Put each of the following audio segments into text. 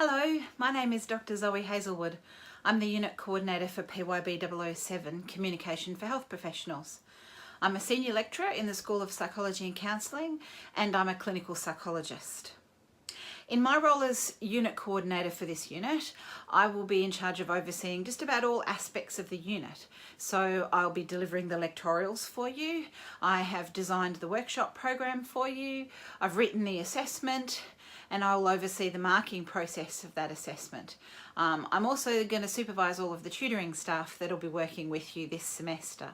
Hello, my name is Dr. Zoe Hazelwood. I'm the Unit Coordinator for PYB007, Communication for Health Professionals. I'm a Senior Lecturer in the School of Psychology and Counselling, and I'm a Clinical Psychologist. In my role as Unit Coordinator for this unit, I will be in charge of overseeing just about all aspects of the unit. So I'll be delivering the lectorials for you, I have designed the workshop program for you, I've written the assessment, and I'll oversee the marking process of that assessment. I'm also going to supervise all of the tutoring staff that'll be working with you this semester.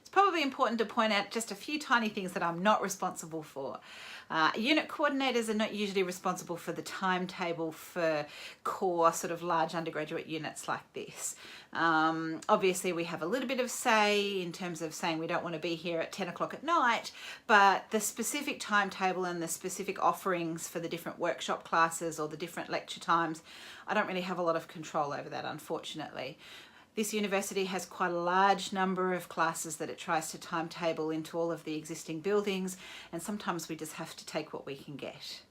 It's probably important to point out just a few tiny things that I'm not responsible for. Unit coordinators are not usually responsible for the timetable for core sort of large undergraduate units like this. Obviously we have a little bit of say in terms of saying we don't want to be here at 10 o'clock at night, but the specific timetable and the specific offerings for the different workshop classes or the different lecture times, I don't really have a lot of control over that, unfortunately. This university has quite a large number of classes that it tries to timetable into all of the existing buildings, and sometimes we just have to take what we can get.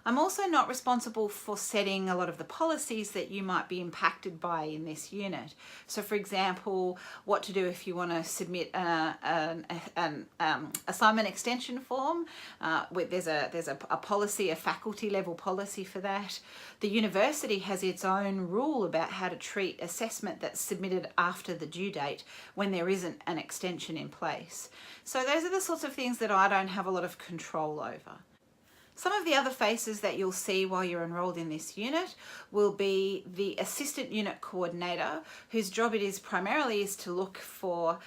I'm also not responsible for setting a lot of the policies that you might be impacted by in this unit. So for example, what to do if you want to submit an assignment extension form. There's a policy, a faculty level policy for that. The university has its own rule about how to treat assessment that's submitted after the due date when there isn't an extension in place. So those are the sorts of things that I don't have a lot of control over. Some of the other faces that you'll see while you're enrolled in this unit will be the assistant unit coordinator, whose job it is primarily is to look for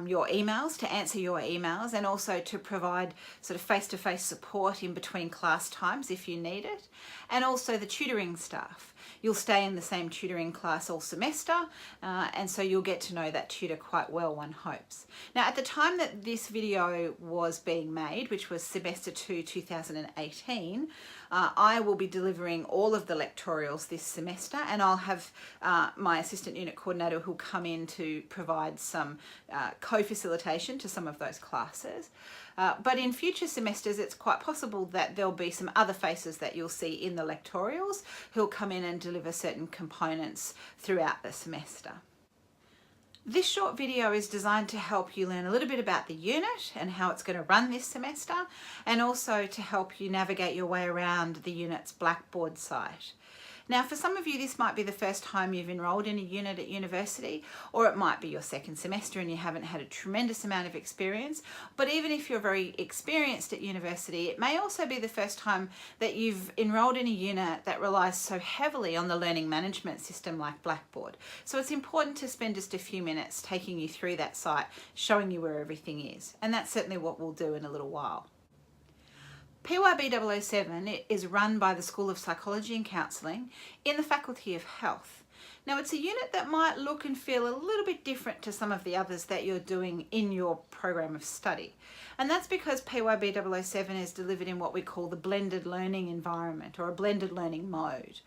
your emails, to answer your emails, and also to provide sort of face-to-face support in between class times if you need it, and also the tutoring staff. You'll stay in the same tutoring class all semester, and so you'll get to know that tutor quite well, one hopes. Now, at the time that this video was being made, which was semester 2, 2018, I will be delivering all of the lectorials this semester, and I'll have my assistant unit coordinator who'll come in to provide some co-facilitation to some of those classes. But in future semesters, it's quite possible that there'll be some other faces that you'll see in the lectorials who'll come in and deliver certain components throughout the semester. This short video is designed to help you learn a little bit about the unit and how it's going to run this semester, and also to help you navigate your way around the unit's Blackboard site. Now, for some of you, this might be the first time you've enrolled in a unit at university, or it might be your second semester and you haven't had a tremendous amount of experience. But even if you're very experienced at university, it may also be the first time that you've enrolled in a unit that relies so heavily on the learning management system like Blackboard. So it's important to spend just a few minutes taking you through that site, showing you where everything is. And that's certainly what we'll do in a little while. PYB007 is run by the School of Psychology and Counselling in the Faculty of Health. Now, it's a unit that might look and feel a little bit different to some of the others that you're doing in your program of study. And that's because PYB007 is delivered in what we call the blended learning environment, or a blended learning mode.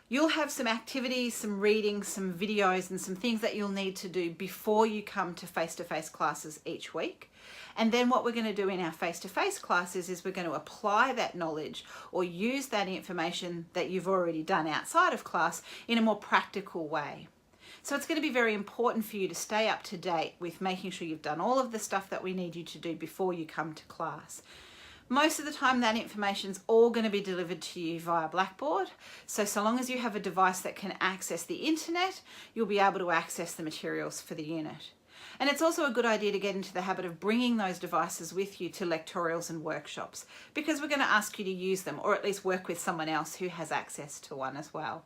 You'll have some activities, some reading, some videos, and some things that you'll need to do before you come to face-to-face classes each week. And then what we're going to do in our face-to-face classes is we're going to apply that knowledge or use that information that you've already done outside of class in a more practical way. So it's going to be very important for you to stay up to date with making sure you've done all of the stuff that we need you to do before you come to class. Most of the time that information is all going to be delivered to you via Blackboard. So long as you have a device that can access the internet, you'll be able to access the materials for the unit. And it's also a good idea to get into the habit of bringing those devices with you to lectorials and workshops, because we're going to ask you to use them, or at least work with someone else who has access to one as well.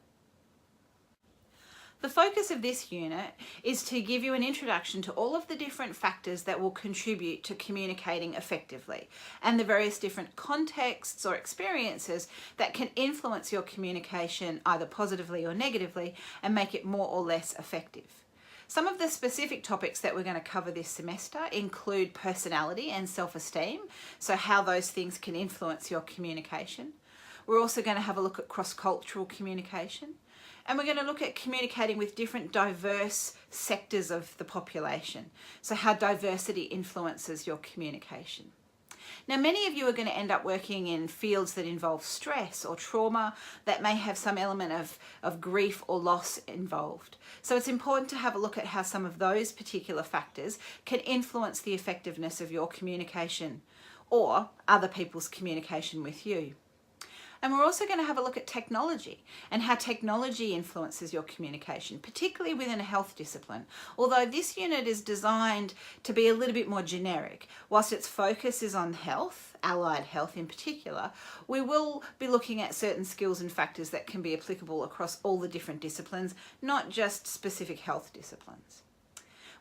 The focus of this unit is to give you an introduction to all of the different factors that will contribute to communicating effectively, and the various different contexts or experiences that can influence your communication either positively or negatively and make it more or less effective. Some of the specific topics that we're going to cover this semester include personality and self-esteem, so how those things can influence your communication. We're also going to have a look at cross-cultural communication, and we're going to look at communicating with different diverse sectors of the population, so how diversity influences your communication. Now, many of you are going to end up working in fields that involve stress or trauma that may have some element of grief or loss involved. So it's important to have a look at how some of those particular factors can influence the effectiveness of your communication or other people's communication with you. And we're also going to have a look at technology and how technology influences your communication, particularly within a health discipline. Although this unit is designed to be a little bit more generic, whilst its focus is on health, allied health in particular, we will be looking at certain skills and factors that can be applicable across all the different disciplines, not just specific health disciplines.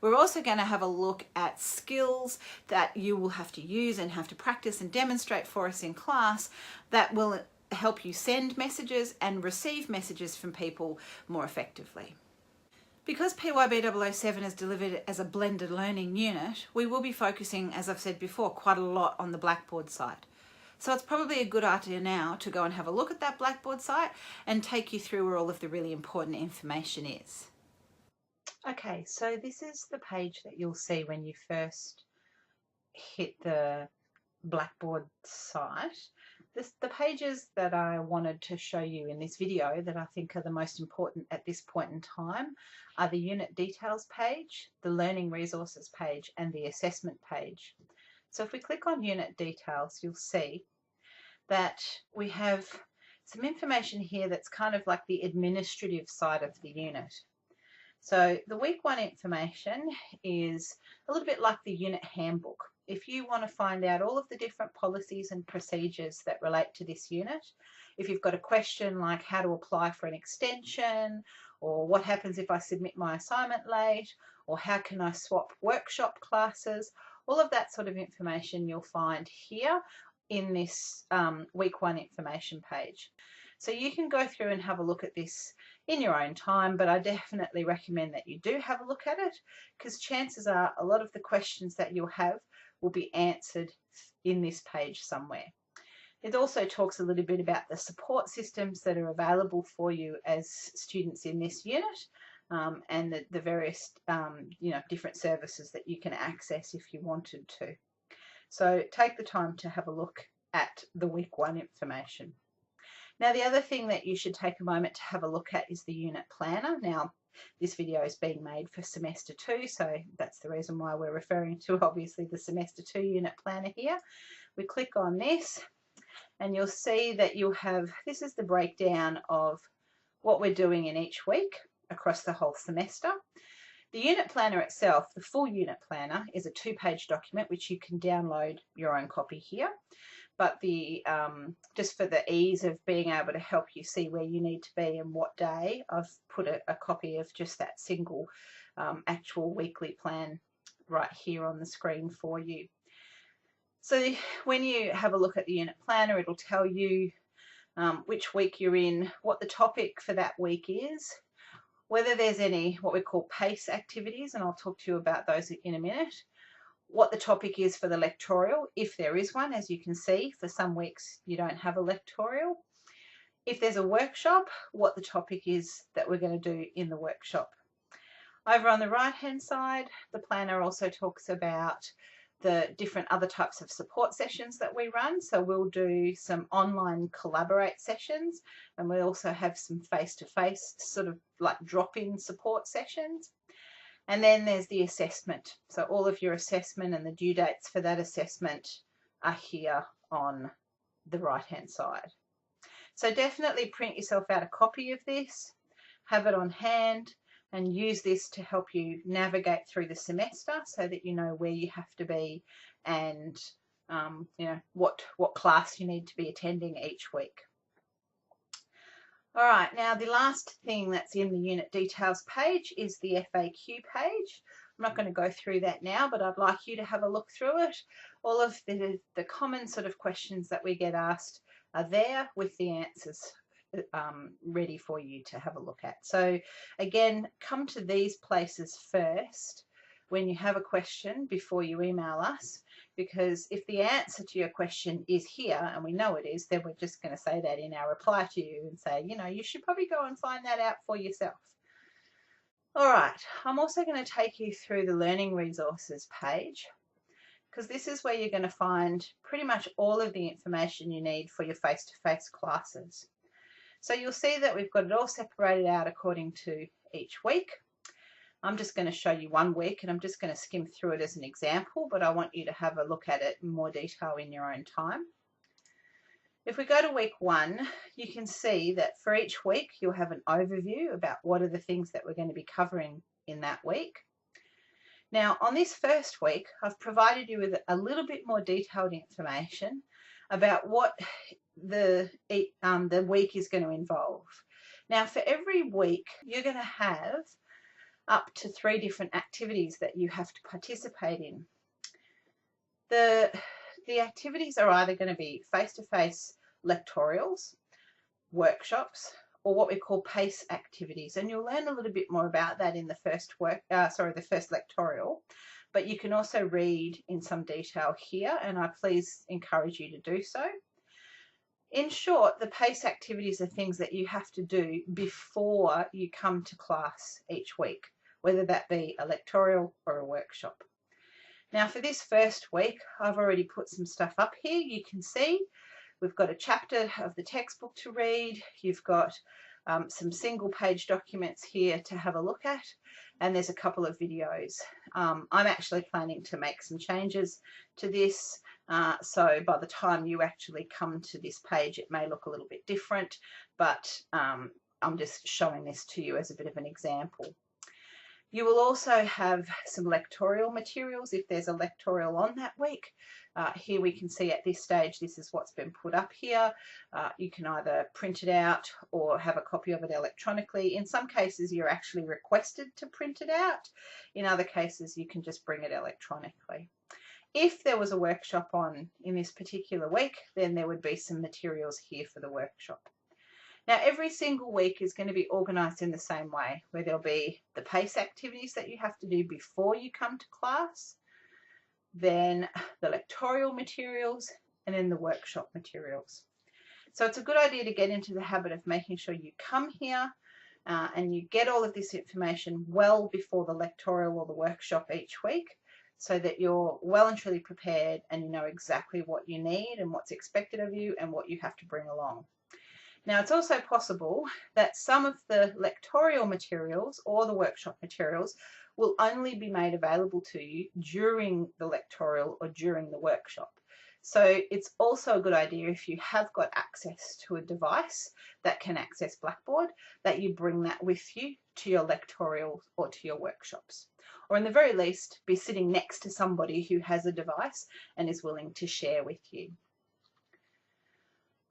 We're also going to have a look at skills that you will have to use and have to practice and demonstrate for us in class that will help you send messages and receive messages from people more effectively. Because PYB007 is delivered as a blended learning unit, we will be focusing, as I've said before, quite a lot on the Blackboard site. So it's probably a good idea now to go and have a look at that Blackboard site and take you through where all of the really important information is. Okay, so this is the page that you'll see when you first hit the Blackboard site. The pages that I wanted to show you in this video that I think are the most important at this point in time are the unit details page, the learning resources page, and the assessment page. So if we click on unit details, you'll see that we have some information here that's kind of like the administrative side of the unit. So the week 1 information is a little bit like the unit handbook. If you want to find out all of the different policies and procedures that relate to this unit, if you've got a question like how to apply for an extension, or what happens if I submit my assignment late, or how can I swap workshop classes, all of that sort of information you'll find here in this week 1 information page. So you can go through and have a look at this in your own time, but I definitely recommend that you do have a look at it, because chances are a lot of the questions that you'll have will be answered in this page somewhere. It also talks a little bit about the support systems that are available for you as students in this unit, and the various different services that you can access if you wanted to. So take the time to have a look at the week 1 information. Now, the other thing that you should take a moment to have a look at is the unit planner. Now, this video is being made for semester 2, so that's the reason why we're referring to obviously the semester 2 unit planner here. We click on this and you'll see that you'll have, this is the breakdown of what we're doing in each week across the whole semester. The unit planner itself, the full unit planner, is a 2-page document which you can download your own copy here. But just for the ease of being able to help you see where you need to be and what day, I've put a copy of just that single actual weekly plan right here on the screen for you. So when you have a look at the unit planner, it'll tell you which week you're in, what the topic for that week is, whether there's any what we call PACE activities, and I'll talk to you about those in a minute, what the topic is for the lectorial, if there is one. As you can see, for some weeks you don't have a lectorial. If there's a workshop, what the topic is that we're going to do in the workshop. Over on the right hand side, the planner also talks about the different other types of support sessions that we run. So we'll do some online collaborate sessions, and we also have some face-to-face sort of like drop-in support sessions. And then there's the assessment. So all of your assessment and the due dates for that assessment are here on the right-hand side. So definitely print yourself out a copy of this, have it on hand, and use this to help you navigate through the semester so that you know where you have to be and what class you need to be attending each week. All right, now the last thing that's in the unit details page is the FAQ page. I'm not going to go through that now, but I'd like you to have a look through it. All of the common sort of questions that we get asked are there with the answers ready for you to have a look at. So again, come to these places first when you have a question before you email us, because if the answer to your question is here, and we know it is, then we're just going to say that in our reply to you and say, you should probably go and find that out for yourself. All right, I'm also going to take you through the learning resources page, because this is where you're going to find pretty much all of the information you need for your face-to-face classes. So you'll see that we've got it all separated out according to each week. I'm just going to show you one week, and I'm just going to skim through it as an example, but I want you to have a look at it in more detail in your own time. If we go to week 1, you can see that for each week you'll have an overview about what are the things that we're going to be covering in that week. Now, on this first week, I've provided you with a little bit more detailed information about what the week is going to involve. Now, for every week, you're going to have up to 3 different activities that you have to participate in. The activities are either going to be face-to-face lectorials, workshops, or what we call PACE activities, and you'll learn a little bit more about that in the first lectorial, but you can also read in some detail here, and I please encourage you to do so. In short, the PACE activities are things that you have to do before you come to class each week, whether that be a lectorial or a workshop. Now, for this first week, I've already put some stuff up here. You can see we've got a chapter of the textbook to read. You've got some single page documents here to have a look at, and there's a couple of videos. I'm actually planning to make some changes to this, so by the time you actually come to this page it may look a little bit different, but I'm just showing this to you as a bit of an example. You will also have some lectorial materials if there's a lectorial on that week. Here we can see at this stage this is what's been put up here. You can either print it out or have a copy of it electronically. In some cases you're actually requested to print it out. In other cases you can just bring it electronically. If there was a workshop on in this particular week, then there would be some materials here for the workshop. Now, every single week is going to be organised in the same way, where there'll be the PACE activities that you have to do before you come to class, then the lectorial materials, and then the workshop materials. So it's a good idea to get into the habit of making sure you come here and you get all of this information well before the lectorial or the workshop each week, so that you're well and truly prepared and you know exactly what you need and what's expected of you and what you have to bring along. Now, it's also possible that some of the lectorial materials or the workshop materials will only be made available to you during the lectorial or during the workshop. So it's also a good idea, if you have got access to a device that can access Blackboard, that you bring that with you to your lectorial or to your workshops. Or in the very least, be sitting next to somebody who has a device and is willing to share with you.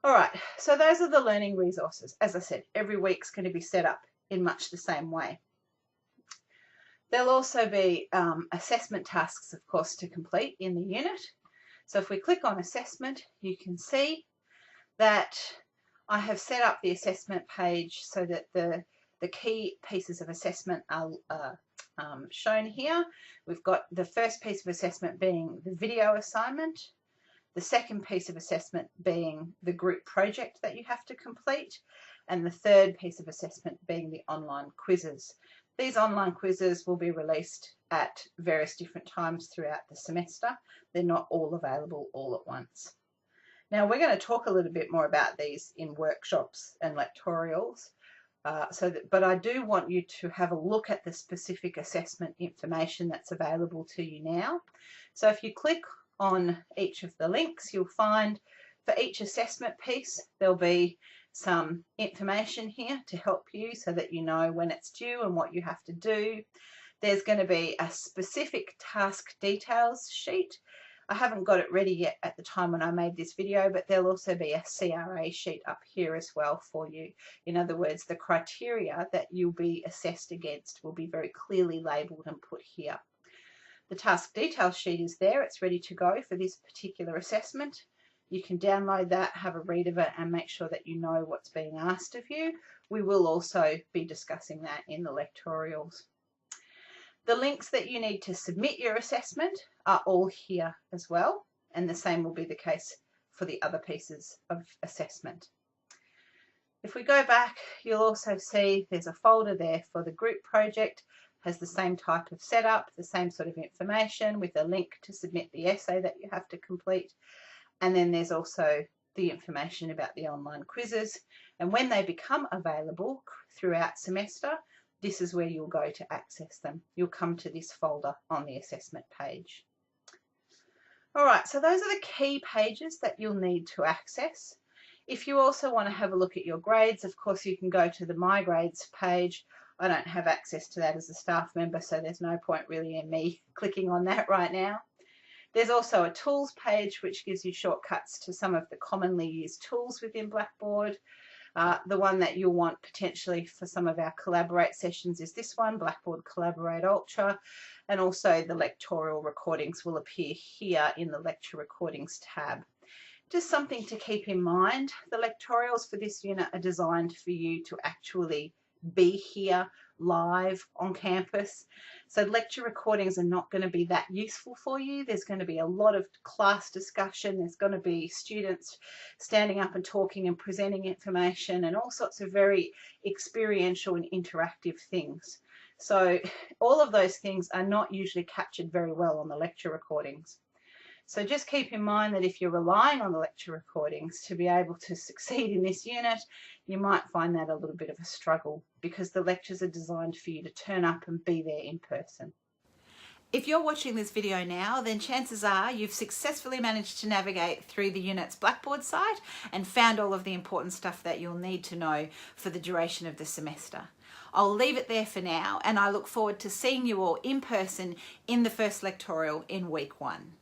All right, so those are the learning resources. As I said, every week's going to be set up in much the same way. There'll also be assessment tasks, of course, to complete in the unit. So if we click on assessment, you can see that I have set up the assessment page so that the key pieces of assessment are shown here. We've got the first piece of assessment being the video assignment, the second piece of assessment being the group project that you have to complete, and the third piece of assessment being the online quizzes. These online quizzes will be released at various different times throughout the semester. They're not all available all at once. Now, we're going to talk a little bit more about these in workshops and lectorials, but I do want you to have a look at the specific assessment information that's available to you now. So if you click on each of the links, you'll find for each assessment piece there'll be some information here to help you so that you know when it's due and what you have to do. There's going to be a specific task details sheet. I haven't got it ready yet at the time when I made this video, but there'll also be a CRA sheet up here as well for you. In other words, the criteria that you'll be assessed against will be very clearly labelled and put here. The task details sheet is there. It's ready to go for this particular assessment. You can download that, have a read of it, and make sure that you know what's being asked of you. We will also be discussing that in the lectorials. The links that you need to submit your assessment are all here as well, and the same will be the case for the other pieces of assessment. If we go back, you'll also see there's a folder there for the group project. has the same type of setup, the same sort of information with a link to submit the essay that you have to complete. And then there's also the information about the online quizzes. And when they become available throughout semester, this is where you'll go to access them. You'll come to this folder on the assessment page. All right, so those are the key pages that you'll need to access. If you also want to have a look at your grades, of course, you can go to the My Grades page. I don't have access to that as a staff member, so there's no point really in me clicking on that right now. There's also a tools page which gives you shortcuts to some of the commonly used tools within Blackboard. The one that you'll want potentially for some of our Collaborate sessions is this one, Blackboard Collaborate Ultra, and also the lectorial recordings will appear here in the lecture recordings tab. Just something to keep in mind, the lectorials for this unit are designed for you to actually be here live on campus. So lecture recordings are not going to be that useful for you. There's going to be a lot of class discussion. There's going to be students standing up and talking and presenting information and all sorts of very experiential and interactive things. So all of those things are not usually captured very well on the lecture recordings. So just keep in mind that if you're relying on the lecture recordings to be able to succeed in this unit, you might find that a little bit of a struggle because the lectures are designed for you to turn up and be there in person. If you're watching this video now, then chances are you've successfully managed to navigate through the unit's Blackboard site and found all of the important stuff that you'll need to know for the duration of the semester. I'll leave it there for now, and I look forward to seeing you all in person in the first lectorial in week 1.